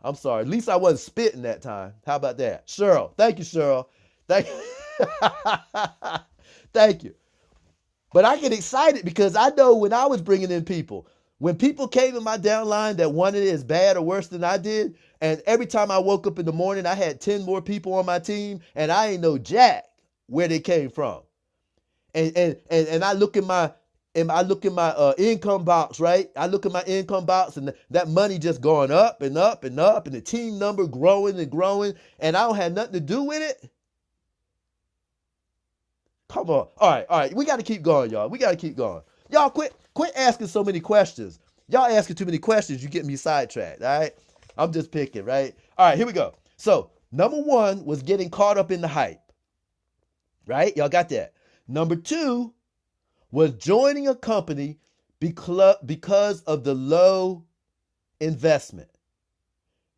At least I wasn't spitting that time. How about that? Cheryl. Thank you, Cheryl. Thank you. Thank you. But I get excited because I know when I was bringing in people, when people came in my downline that wanted it as bad or worse than I did, and every time I woke up in the morning, I had 10 more people on my team, and I ain't know jack where they came from. And I look in my income box, right? I look at my income box and that money just going up and up and up and the team number growing and growing and I don't have nothing to do with it. Come on. All right. We got to keep going, y'all. Y'all quit asking so many questions. Y'all asking too many questions. You get me sidetracked, all right? I'm just picking, right? All right, here we go. So, number 1 was getting caught up in the hype, right? Y'all got that. Number 2 was joining a company because of the low investment.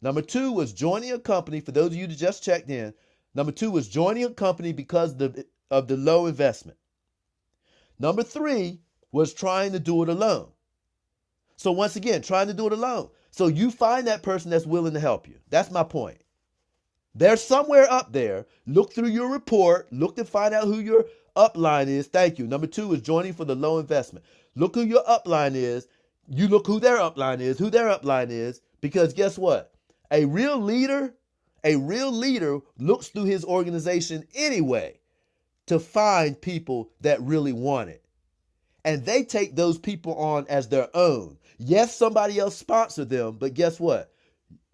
Number 2 was joining a company, for those of you that just checked in, number 2 was joining a company because of the low investment. Number 3 was trying to do it alone. So once again, trying to do it alone. So you find that person that's willing to help you. That's my point. They're somewhere up there. Look through your report. Look to find out who your upline is. Thank you. Number 2 is joining for the low investment. Look who your upline is. You look who their upline is, because guess what? A real leader looks through his organization anyway to find people that really want it. And they take those people on as their own. Yes, somebody else sponsored them, but guess what?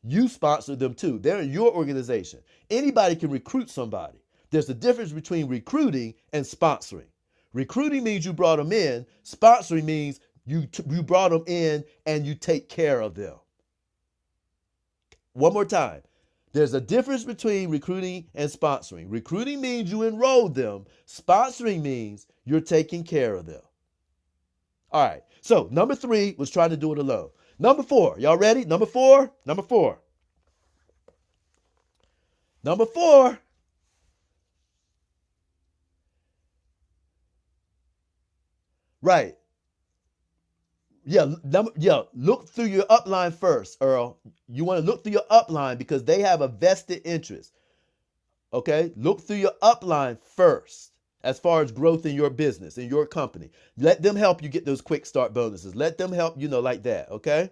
You sponsor them too. They're in your organization. Anybody can recruit somebody. There's a difference between recruiting and sponsoring. Recruiting means you brought them in. Sponsoring means you brought them in and you take care of them. One more time. There's a difference between recruiting and sponsoring. Recruiting means you enrolled them. Sponsoring means you're taking care of them. All right. So number 3 was trying to do it alone. Number 4. Y'all ready? Number 4. Number 4. Number 4. Right. Yeah, look through your upline first, Earl. You want to look through your upline because they have a vested interest. Okay? Look through your upline first as far as growth in your business, in your company. Let them help you get those quick start bonuses. Let them help, like that, okay?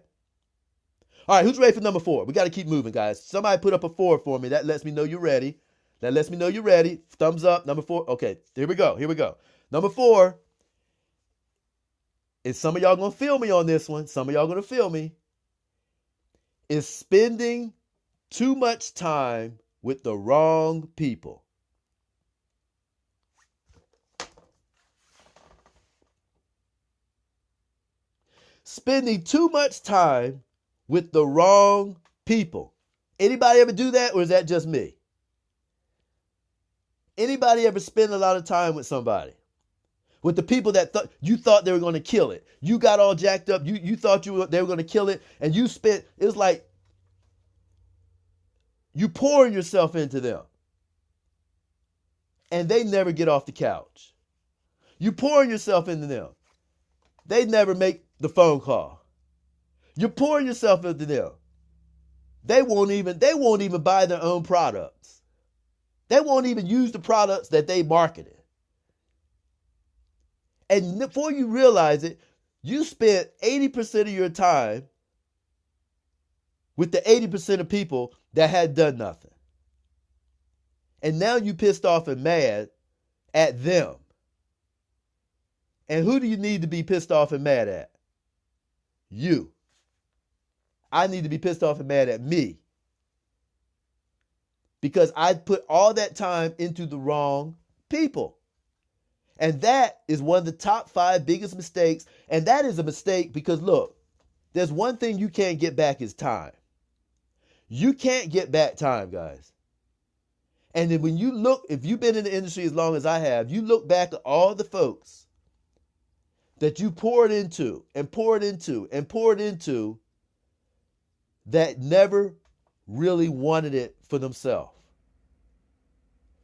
All right, who's ready for number 4? We got to keep moving, guys. Somebody put up a 4 for me. That lets me know you're ready. That lets me know you're ready. Thumbs up, number 4. Okay, here we go. Here we go. Number 4. And some of y'all going to feel me on this one. Some of y'all going to feel me. Is spending too much time with the wrong people. Spending too much time with the wrong people. Anybody ever do that, or is that just me? Anybody ever spend a lot of time with somebody? With the people that you thought they were going to kill it. You got all jacked up. You thought they were going to kill it. And you spent, it was like you pouring yourself into them. And they never get off the couch. You pouring yourself into them. They never make the phone call. You're pouring yourself into them. They won't even buy their own products. They won't even use the products that they marketed. And before you realize it, you spent 80% of your time with the 80% of people that had done nothing. And now you pissed off and mad at them. And who do you need to be pissed off and mad at? You. I need to be pissed off and mad at me. Because I put all that time into the wrong people. And that is one of the top 5 biggest mistakes. And that is a mistake because, look, there's one thing you can't get back is time. You can't get back time, guys. And then when you look, if you've been in the industry as long as I have, you look back at all the folks that you poured into and poured into and poured into that never really wanted it for themselves.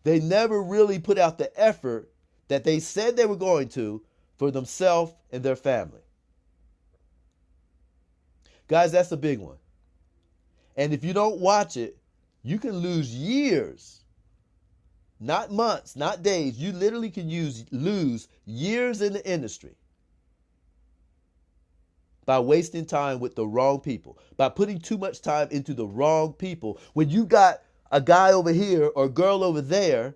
They never really put out the effort that they said they were going to for themselves and their family. Guys, that's a big one. And if you don't watch it, you can lose years, not months, not days. You literally can lose years in the industry by wasting time with the wrong people, by putting too much time into the wrong people. When you got a guy over here or a girl over there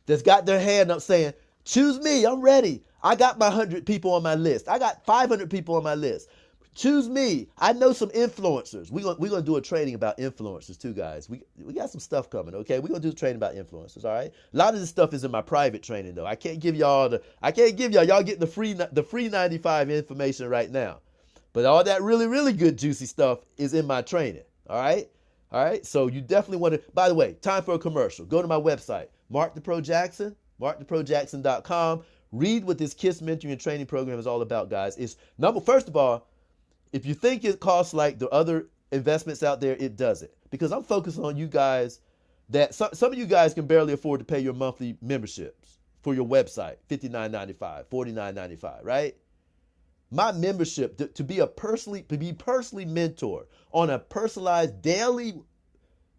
that's got their hand up saying, choose me, I'm ready. I got my 100 people on my list. I got 500 people on my list. Choose me. I know some influencers. We're gonna do a training about influencers too, guys. We got some stuff coming, okay? We're gonna do a training about influencers, all right? A lot of this stuff is in my private training, though. I can't give y'all y'all get the free 95 information right now. But all that really, really good juicy stuff is in my training, all right? All right, so you definitely want to, by the way, time for a commercial. Go to my website, marktheprojackson.com. Read what this KISS mentoring and training program is all about, guys. First of all, if you think it costs like the other investments out there, it doesn't. Because I'm focused on you guys that some of you guys can barely afford to pay your monthly memberships for your website, $59.95, $49.95, right? My membership to be personally mentored on a personalized daily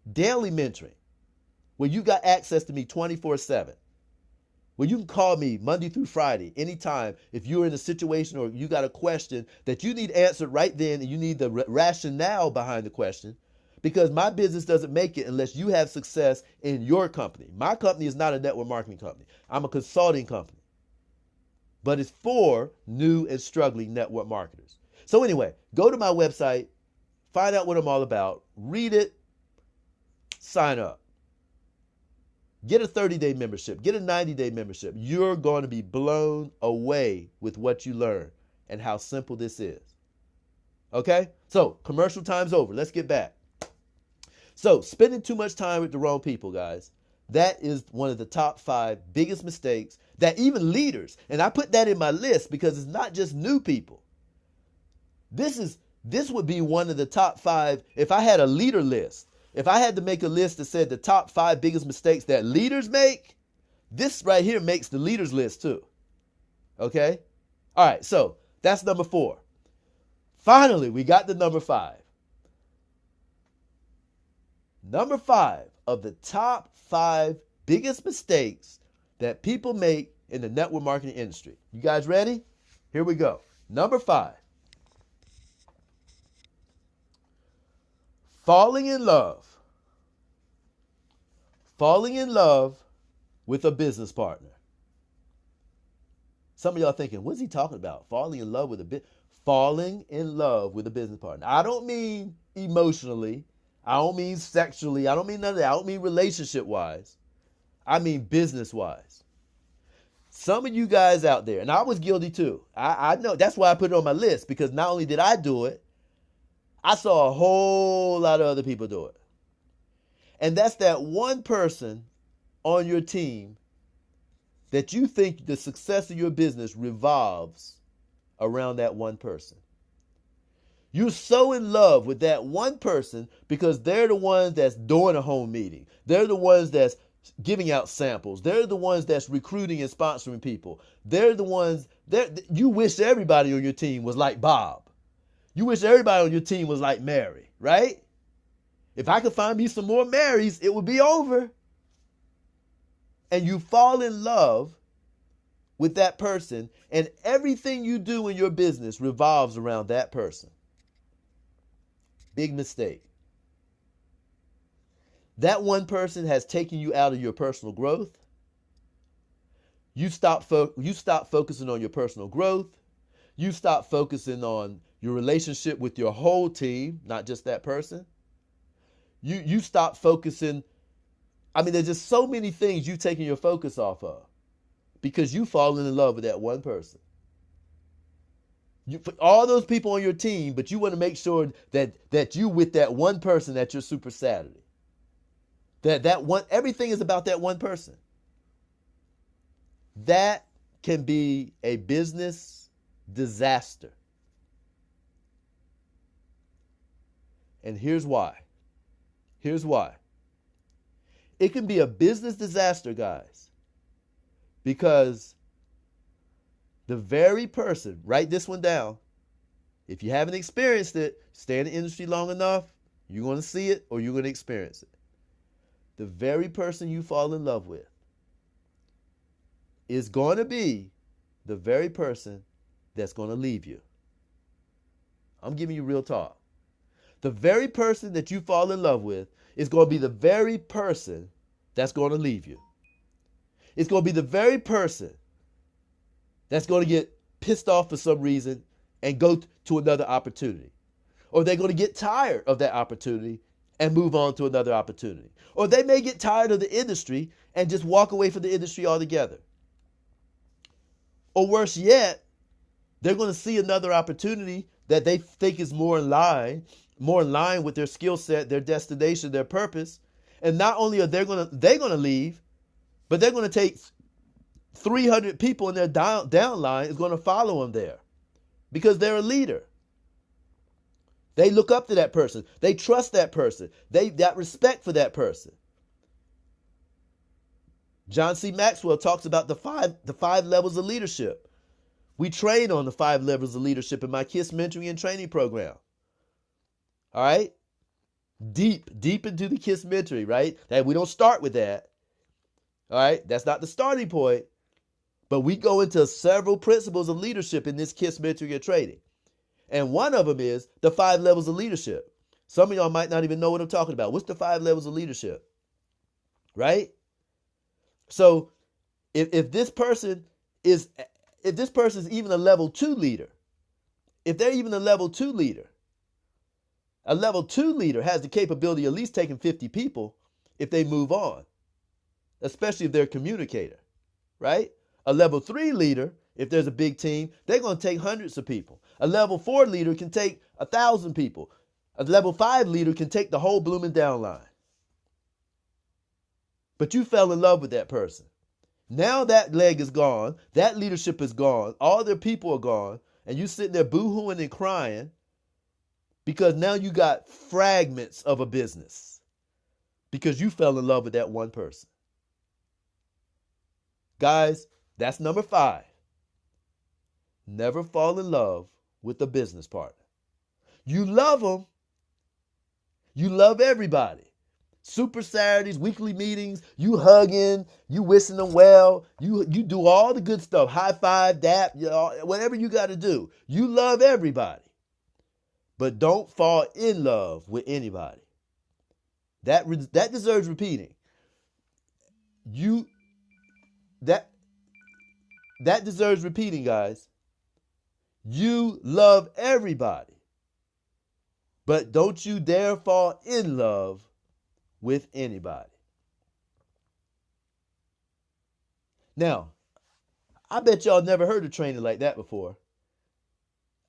mentoring, where you got access to me 24/7, where you can call me Monday through Friday anytime if you're in a situation or you got a question that you need answered right then and you need the rationale behind the question, because my business doesn't make it unless you have success in your company. My company is not a network marketing company. I'm a consulting company. But it's for new and struggling network marketers. So anyway, go to my website, find out what I'm all about, read it, sign up. Get a 30-day membership. Get a 90-day membership. You're going to be blown away with what you learn and how simple this is. Okay? So, commercial time's over. Let's get back. So, spending too much time with the wrong people, guys, that is one of the top 5 biggest mistakes that even leaders, and I put that in my list because it's not just new people. This would be one of the top 5 if I had a leader list. If I had to make a list that said the top 5 biggest mistakes that leaders make, this right here makes the leaders list too. Okay? All right, so that's number 4. Finally, we got to number 5. Number 5 of the top 5 biggest mistakes that people make in the network marketing industry. You guys ready? Here we go. Number 5. Falling in love with a business partner. Some of y'all thinking, what's he talking about? Falling in love with a business partner. I don't mean emotionally. I don't mean sexually. I don't mean none of that. I don't mean relationship-wise. I mean business-wise. Some of you guys out there, and I was guilty too. I know. That's why I put it on my list, because not only did I do it, I saw a whole lot of other people do it. And that's that one person on your team that you think the success of your business revolves around that one person. You're so in love with that one person because they're the ones that's doing a home meeting. They're the ones that's giving out samples. They're the ones that's recruiting and sponsoring people. They're the ones that you wish everybody on your team was like Bob. You wish everybody on your team was like Mary, right? If I could find me some more Marys, it would be over. And you fall in love with that person, and everything you do in your business revolves around that person. Big mistake. That one person has taken you out of your personal growth. You stop focusing on your personal growth. You stop focusing on your relationship with your whole team, not just that person. You stop focusing. I mean, there's just so many things you've taken your focus off of because you've fallen in love with that one person. You put all those people on your team, but you want to make sure that you with that one person at your Super Saturday. That one, everything is about that one person. That can be a business disaster. And here's why. Here's why. It can be a business disaster, guys, because the very person, write this one down. If you haven't experienced it, stay in the industry long enough, you're going to see it or you're going to experience it. The very person you fall in love with is going to be the very person that's going to leave you. I'm giving you real talk. The very person that you fall in love with is going to be the very person that's going to leave you. It's going to be the very person that's going to get pissed off for some reason and go to another opportunity. Or they're going to get tired of that opportunity and move on to another opportunity. Or they may get tired of the industry and just walk away from the industry altogether. Or worse yet, they're going to see another opportunity that they think is more in line with their skill set, their destination, their purpose. And not only are they're going to leave, but they're going to take 300 people in their downline is going to follow them there because they're a leader. They look up to that person. They trust that person. They got respect for that person. John C. Maxwell talks about the five levels of leadership. We train on the 5 levels of leadership in my KISS mentoring and training program. All right? Deep into the KISS mentoring, right? That we don't start with that. All right? That's not the starting point. But we go into several principles of leadership in this KISS mentoring and training. And one of them is the 5 levels of leadership. Some of y'all might not even know what I'm talking about. What's the 5 levels of leadership? Right? So if this person is even a level 2 leader, if they're even a level 2 leader has the capability of at least taking 50 people if they move on. especially if they're a communicator, right? A level 3 leader, if there's a big team, they're going to take hundreds of people. A level 4 leader can take 1,000 people. A level 5 leader can take the whole blooming downline. But you fell in love with that person. Now that leg is gone, that leadership is gone, all their people are gone, and you sitting there boo-hooing and crying because now you got fragments of a business because you fell in love with that one person. Guys, that's number 5. Never fall in love with a business partner. You love them. You love everybody. Super Saturdays, weekly meetings, you hugging, you wishing them well, you do all the good stuff, high five, dap, whatever you got to do. You love everybody, but don't fall in love with anybody. That deserves repeating. That deserves repeating, guys. You love everybody, but don't you dare fall in love with anybody. Now, I bet y'all never heard a training like that before.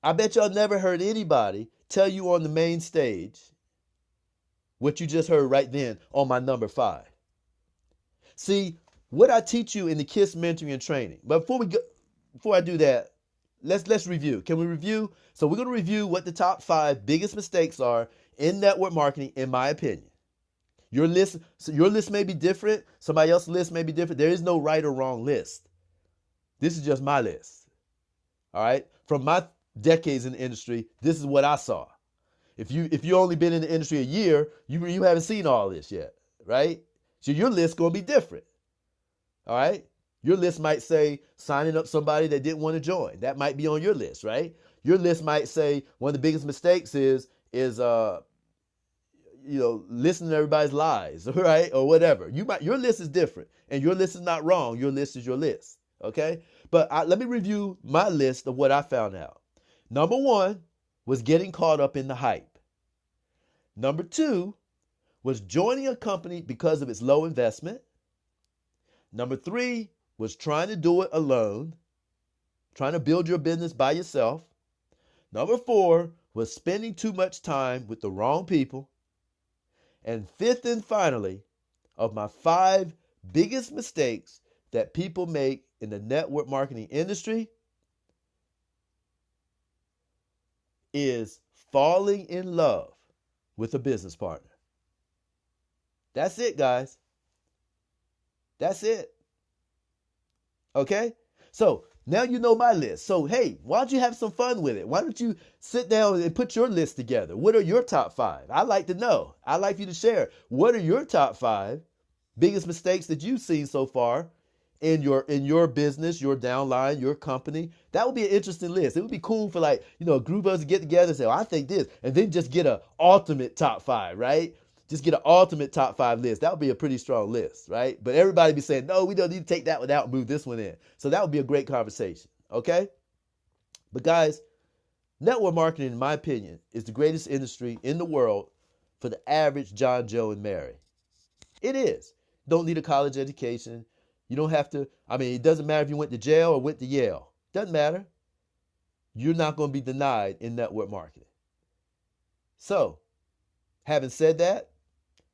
I bet y'all never heard anybody tell you on the main stage what you just heard right then on my number 5. See, what I teach you in the KISS mentoring and training. But before I do that, let's review. Can we review? So we're going to review what the top 5 biggest mistakes are in network marketing, in my opinion. Your list may be different. Somebody else's list may be different. There is no right or wrong list. This is just my list. All right? From my decades in the industry, this is what I saw. If you only been in the industry a year, you haven't seen all this yet, right? So your list going to be different. All right? Your list might say signing up somebody that didn't want to join. That might be on your list, right? Your list might say one of the biggest mistakes is listening to everybody's lies, right? Or whatever. Your list is different, and your list is not wrong. Your list is your list, okay? But let me review my list of what I found out. Number 1 was getting caught up in the hype. Number 2 was joining a company because of its low investment. Number 3 was trying to do it alone, trying to build your business by yourself. Number 4 was spending too much time with the wrong people. And 5th and finally, of my 5 biggest mistakes that people make in the network marketing industry is falling in love with a business partner. That's it, guys. That's it. Okay? So now you know my list. So, hey, why don't you have some fun with it? Why don't you sit down and put your list together? What are your top 5? I'd like to know. I'd like you to share. What are your top 5 biggest mistakes that you've seen so far in your business, your downline, your company? That would be an interesting list. It would be cool for a group of us to get together and say, I think this, and then just get a ultimate top 5, right? Just get an ultimate top 5 list. That would be a pretty strong list, right? But everybody be saying, no, we don't need to take that one out and move this one in. So that would be a great conversation, okay? But guys, network marketing, in my opinion, is the greatest industry in the world for the average John, Joe, and Mary. It is. Don't need a college education. You don't have to, it doesn't matter if you went to jail or went to Yale. Doesn't matter. You're not going to be denied in network marketing. So, having said that,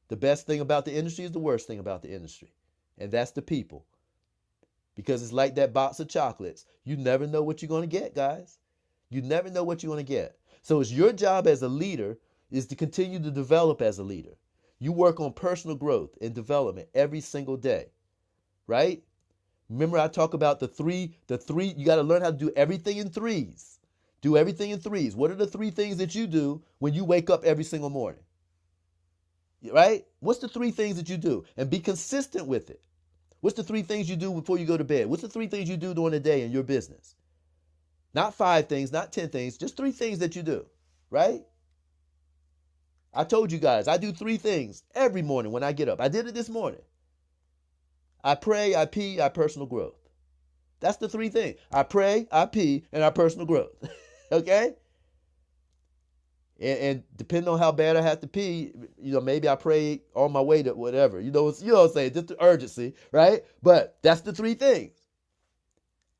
the best thing about the industry is the worst thing about the industry. And that's the people. Because it's like that box of chocolates. You never know what you're going to get, guys. You never know what you're going to get. So it's your job as a leader is to continue to develop as a leader. You work on personal growth and development every single day. Right? Remember I talk about the three, you got to learn how to do everything in threes. Do everything in threes. What are the 3 things that you do when you wake up every single morning? Right? What's the 3 things that you do? And be consistent with it. What's the 3 things you do before you go to bed? What's the 3 things you do during the day in your business? Not 5 things, not 10 things, just 3 things that you do. Right? I told you guys, I do 3 things every morning when I get up. I did it this morning. I pray, I pee, I personal growth. That's the 3 things. I pray, I pee, and I personal growth. Okay? And depending on how bad I have to pee, maybe I pray on my way to whatever. What I'm saying, just the urgency, right? But that's the three things.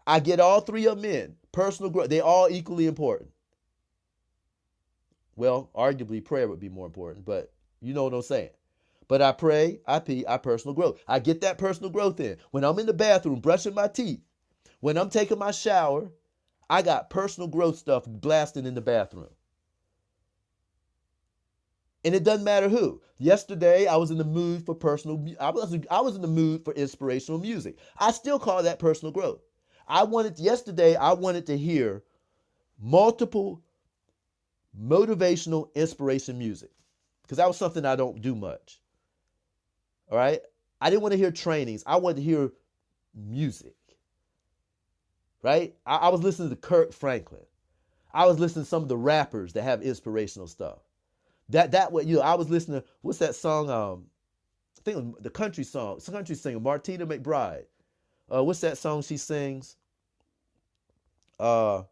I get all three of them in. Personal growth, they all equally important. Well, arguably prayer would be more important, but you know what I'm saying. But I pray, I pee, I personal growth. I get that personal growth in. When I'm in the bathroom brushing my teeth, when I'm taking my shower, I got personal growth stuff blasting in the bathroom. And it doesn't matter who. Yesterday, I was in the mood for I was in the mood for inspirational music. I still call that personal growth. Yesterday, I wanted to hear multiple motivational inspiration music because that was something I don't do much. All right. I didn't want to hear trainings. I wanted to hear music. Right. I was listening to Kirk Franklin. I was listening to some of the rappers that have inspirational stuff. That what I was listening to, what's that song? I think it was the country song. It's a country singer, Martina McBride. What's that song she sings? Oh,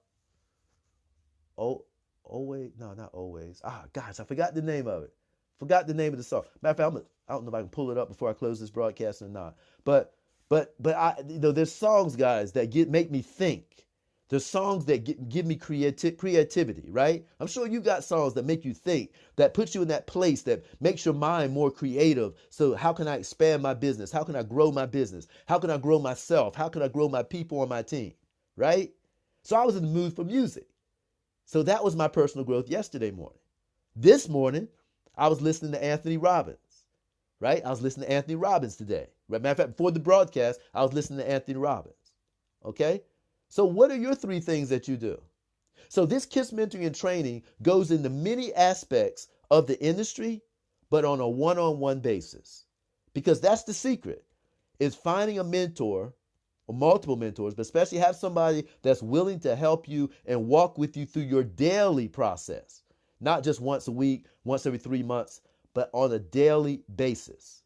always, no, not always. Gosh, I forgot the name of it. Forgot the name of the song. Matter of fact, I don't know if I can pull it up before I close this broadcast or not. But there's songs, guys, that make me think. There's songs that give me creativity, right? I'm sure you got songs that make you think, that puts you in that place, that makes your mind more creative. So how can I expand my business? How can I grow my business? How can I grow myself? How can I grow my people on my team, right? So I was in the mood for music. So that was my personal growth yesterday morning. This morning, I was listening to Anthony Robbins, right? I was listening to Anthony Robbins today. Matter of fact, before the broadcast, I was listening to Anthony Robbins, okay? So what are your three things that you do? So this KISS mentoring and training goes into many aspects of the industry, but on a one-on-one basis. Because that's the secret, is finding a mentor or multiple mentors, but especially have somebody that's willing to help you and walk with you through your daily process. Not just once a week, once every 3 months, but on a daily basis.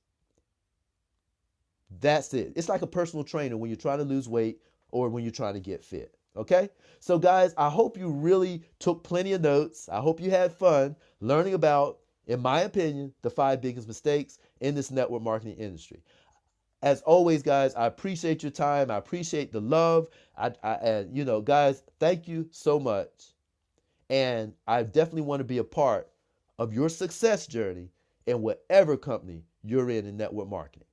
That's it. It's like a personal trainer when you're trying to lose weight or when you're trying to get fit. Okay? So guys, I hope you really took plenty of notes. I hope you had fun learning about, in my opinion, the 5 biggest mistakes in this network marketing industry. As always, guys, I appreciate your time. I appreciate the love. And guys, thank you so much. And I definitely want to be a part of your success journey in whatever company you're in network marketing.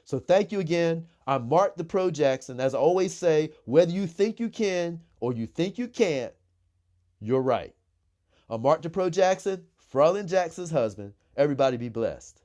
So thank you again. I'm Mark the Pro Jackson. As I always say, whether you think you can or you think you can't, you're right. I'm Mark the Pro Jackson, Fraulein Jackson's husband. Everybody be blessed.